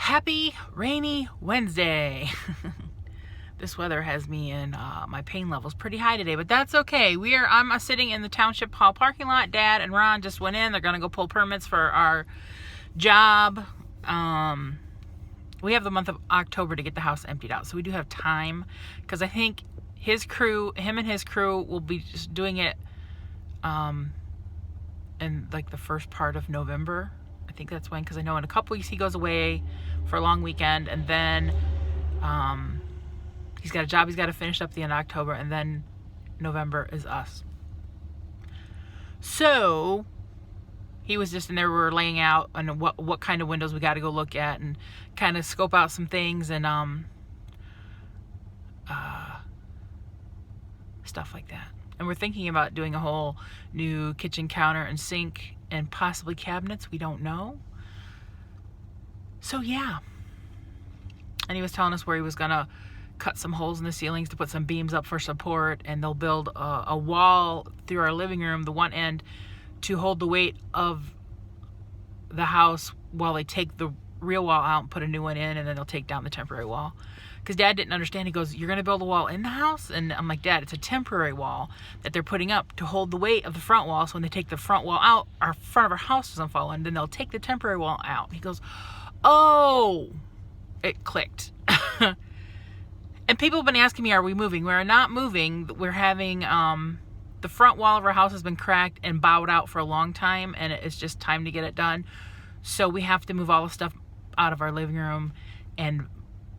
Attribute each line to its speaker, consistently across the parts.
Speaker 1: Happy rainy Wednesday. This weather has me in my pain levels pretty high today, but that's okay. I'm sitting in the Township Hall parking lot. Dad and Ron just went in. They're gonna go pull permits for our job. We have the month of October to get the house emptied out, so we do have time, because I think him and his crew will be just doing it in like the first part of November. I think that's when, because I know in a couple weeks he goes away for a long weekend, and then he's got a job he's got to finish up the end of October, and then November is us. So he was just in there. We were laying out on what kind of windows we got to go look at and kind of scope out some things and stuff like that. And we're thinking about doing a whole new kitchen counter and sink and possibly cabinets. We don't know. So yeah. And he was telling us where he was gonna cut some holes in the ceilings to put some beams up for support, and they'll build a wall through our living room, the one end, to hold the weight of the house while they take the real wall out and put a new one in, and then they'll take down the temporary wall. Because Dad didn't understand. He goes, "You're going to build a wall in the house?" And I'm like, "Dad, it's a temporary wall that they're putting up to hold the weight of the front wall, so when they take the front wall out, our front of our house doesn't fall in, then they'll take the temporary wall out." He goes, "Oh," it clicked. And people have been asking me, are we moving? We're not moving. We're having, the front wall of our house has been cracked and bowed out for a long time, and it's just time to get it done. So we have to move all the stuff out of our living room and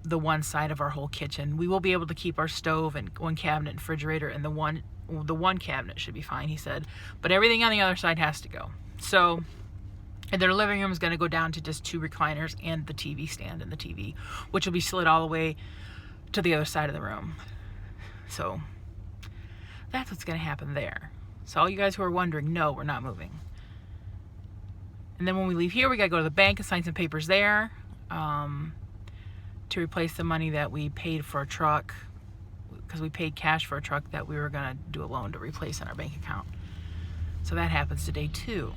Speaker 1: the one side of our whole kitchen. We will be able to keep our stove and one cabinet and refrigerator, and the one cabinet should be fine, he said. But everything on the other side has to go. So, and their living room is going to go down to just 2 recliners and the TV stand and the TV, which will be slid all the way to the other side of the room. So that's what's going to happen there. So all you guys who are wondering, no, we're not moving. And then when we leave here, we got to go to the bank and sign some papers there to replace the money that we paid for a truck, because we paid cash for a truck that we were going to do a loan to replace in our bank account. So that happens today too.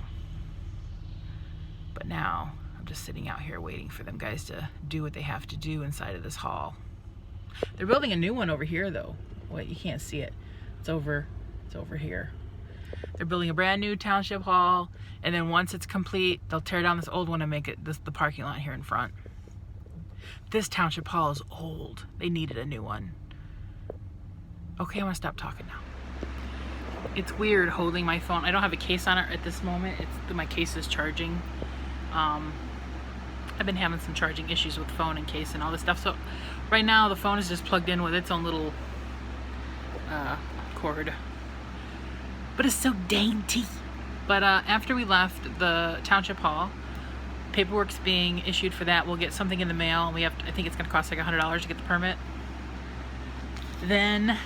Speaker 1: But now I'm just sitting out here waiting for them guys to do what they have to do inside of this hall. They're building a new one over here though. Wait, you can't see it. It's over here. They're building a brand new township hall, and then once it's complete, they'll tear down this old one and make it the parking lot here in front. This township hall is old. They needed a new one. Okay, I'm gonna stop talking now. It's weird holding my phone. I don't have a case on it at this moment. My case is charging. I've been having some charging issues with phone and case and all this stuff. So right now the phone is just plugged in with its own little cord. But it's so dainty. But after we left the township hall, paperwork's being issued for that. We'll get something in the mail. I think it's going to cost like $100 to get the permit. Then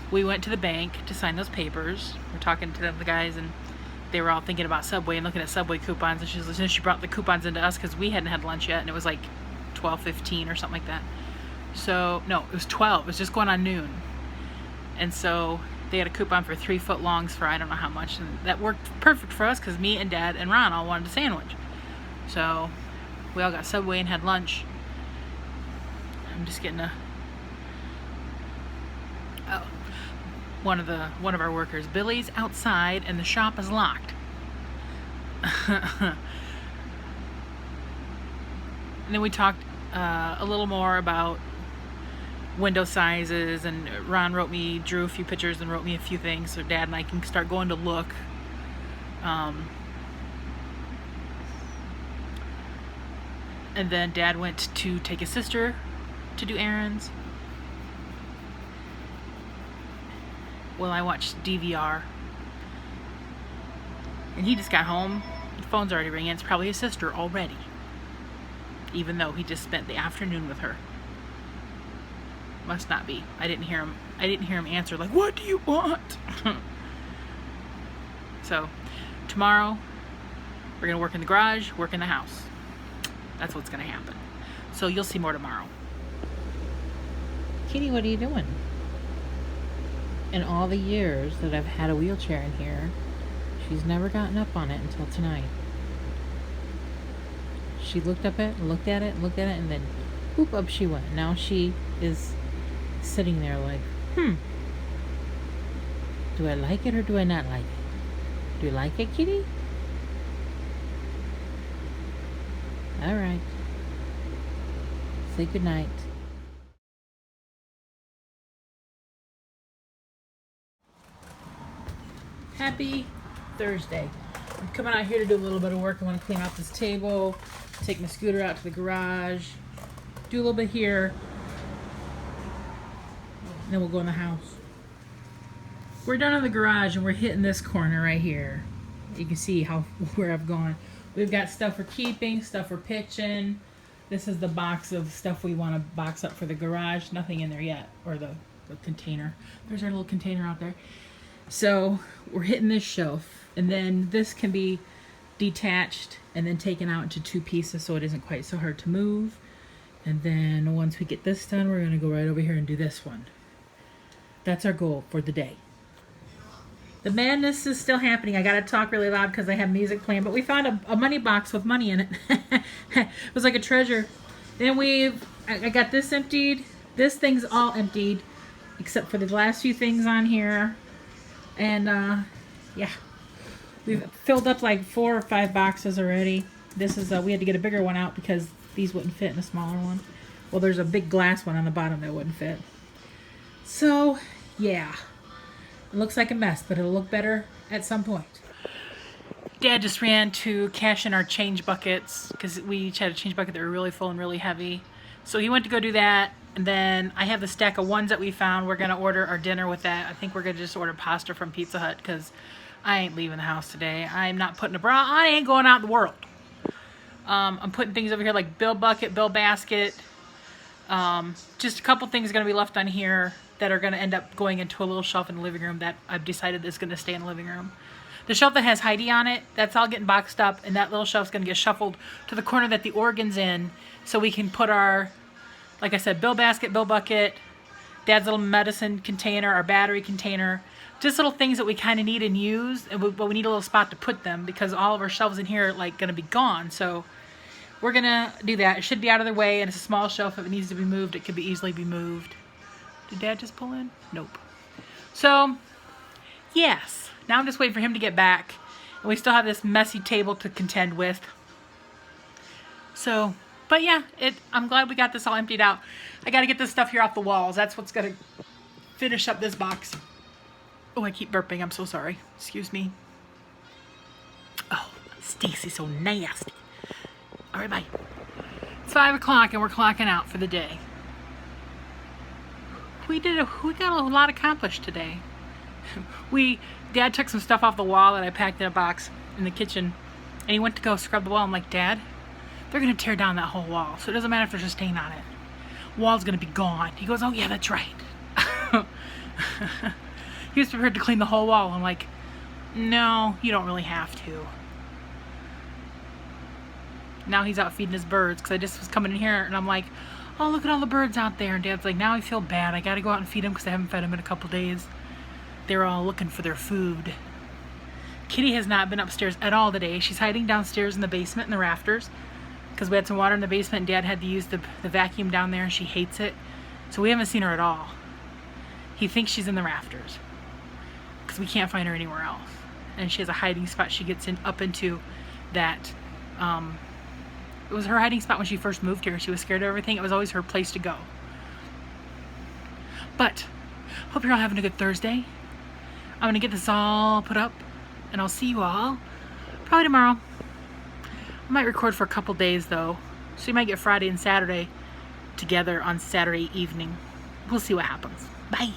Speaker 1: we went to the bank to sign those papers. We're talking to the guys, and they were all thinking about Subway and looking at Subway coupons. And she brought the coupons into us because we hadn't had lunch yet, and it was like 12:15 or something like that. So no, it was 12. It was just going on noon. And so they had a coupon for 3 foot longs for I don't know how much, and that worked perfect for us because me and Dad and Ron all wanted a sandwich. So we all got Subway and had lunch. I'm just getting one of our workers, Billy's outside and the shop is locked. And then we talked a little more about window sizes, and Ron drew a few pictures and wrote me a few things so Dad and I can start going to look. And then Dad went to take his sister to do errands. Well, I watched DVR. And he just got home. The phone's already ringing. It's probably his sister already. Even though he just spent the afternoon with her. Must not be. I didn't hear him answer like, "What do you want?" So, tomorrow we're going to work in the garage, work in the house. That's what's going to happen. So you'll see more tomorrow. Kitty, what are you doing? In all the years that I've had a wheelchair in here, she's never gotten up on it until tonight. She looked up at it, looked at it, looked at it, and then boop, up she went. Now she is sitting there like, do I like it or do I not like it? Do you like it, kitty? All right. Say goodnight. Happy Thursday. I'm coming out here to do a little bit of work. I want to clean out this table, take my scooter out to the garage, do a little bit here, and then we'll go in the house. We're done in the garage and we're hitting this corner right here. You can see where I've gone. We've got stuff for keeping, stuff for pitching. This is the box of stuff we want to box up for the garage. Nothing in there yet, or the container. There's our little container out there. So we're hitting this shelf, and then this can be detached and then taken out into 2 pieces so it isn't quite so hard to move. And then once we get this done, we're going to go right over here and do this one. That's our goal for the day. The madness is still happening. I got to talk really loud because I have music playing, but we found a money box with money in it. It was like a treasure. Then I got this emptied. This thing's all emptied except for the last few things on here. And yeah, we've filled up like 4 or 5 boxes already. This is we had to get a bigger one out because these wouldn't fit in a smaller one. Well, there's a big glass one on the bottom that wouldn't fit. So yeah, it looks like a mess, but it'll look better at some point. Dad just ran to cash in our change buckets because we each had a change bucket that were really full and really heavy. So he went to go do that. And then I have the stack of ones that we found. We're going to order our dinner with that. I think we're going to just order pasta from Pizza Hut because I ain't leaving the house today. I'm not putting a bra on. I ain't going out in the world. I'm putting things over here like bill bucket, bill basket. Just a couple things are going to be left on here that are going to end up going into a little shelf in the living room that I've decided is going to stay in the living room. The shelf that has Heidi on it, that's all getting boxed up, and that little shelf's going to get shuffled to the corner that the organ's in so we can put our, like I said, bill basket, bill bucket, Dad's little medicine container, our battery container, just little things that we kind of need and use, but we need a little spot to put them because all of our shelves in here are like going to be gone. So we're going to do that. It should be out of their way, and it's a small shelf. If it needs to be moved, it could be easily be moved. Did Dad just pull in? Nope. So, yes. Now I'm just waiting for him to get back. And we still have this messy table to contend with. So, but yeah, I'm glad we got this all emptied out. I got to get this stuff here off the walls. That's what's going to finish up this box. Oh, I keep burping. I'm so sorry. Excuse me. Oh, Stacy's so nasty. All right, bye. It's 5 o'clock and we're clocking out for the day. We got a lot accomplished today. Dad took some stuff off the wall that I packed in a box in the kitchen, and he went to go scrub the wall. I'm like, Dad, they're going to tear down that whole wall, so it doesn't matter if there's a stain on it. Wall's going to be gone. He goes, oh yeah, that's right. He was prepared to clean the whole wall. I'm like, no, you don't really have to. Now he's out feeding his birds, because I just was coming in here, and I'm like, oh, look at all the birds out there. And Dad's like, now I feel bad. I got to go out and feed them because I haven't fed them in a couple days. They're all looking for their food. Kitty has not been upstairs at all today. She's hiding downstairs in the basement in the rafters because we had some water in the basement and Dad had to use the vacuum down there and she hates it. So we haven't seen her at all. He thinks she's in the rafters because we can't find her anywhere else. And she has a hiding spot she gets up into that. It was her hiding spot when she first moved here. She was scared of everything. It was always her place to go. But hope you're all having a good Thursday. I'm going to get this all put up, and I'll see you all probably tomorrow. I might record for a couple days, though, so you might get Friday and Saturday together on Saturday evening. We'll see what happens. Bye.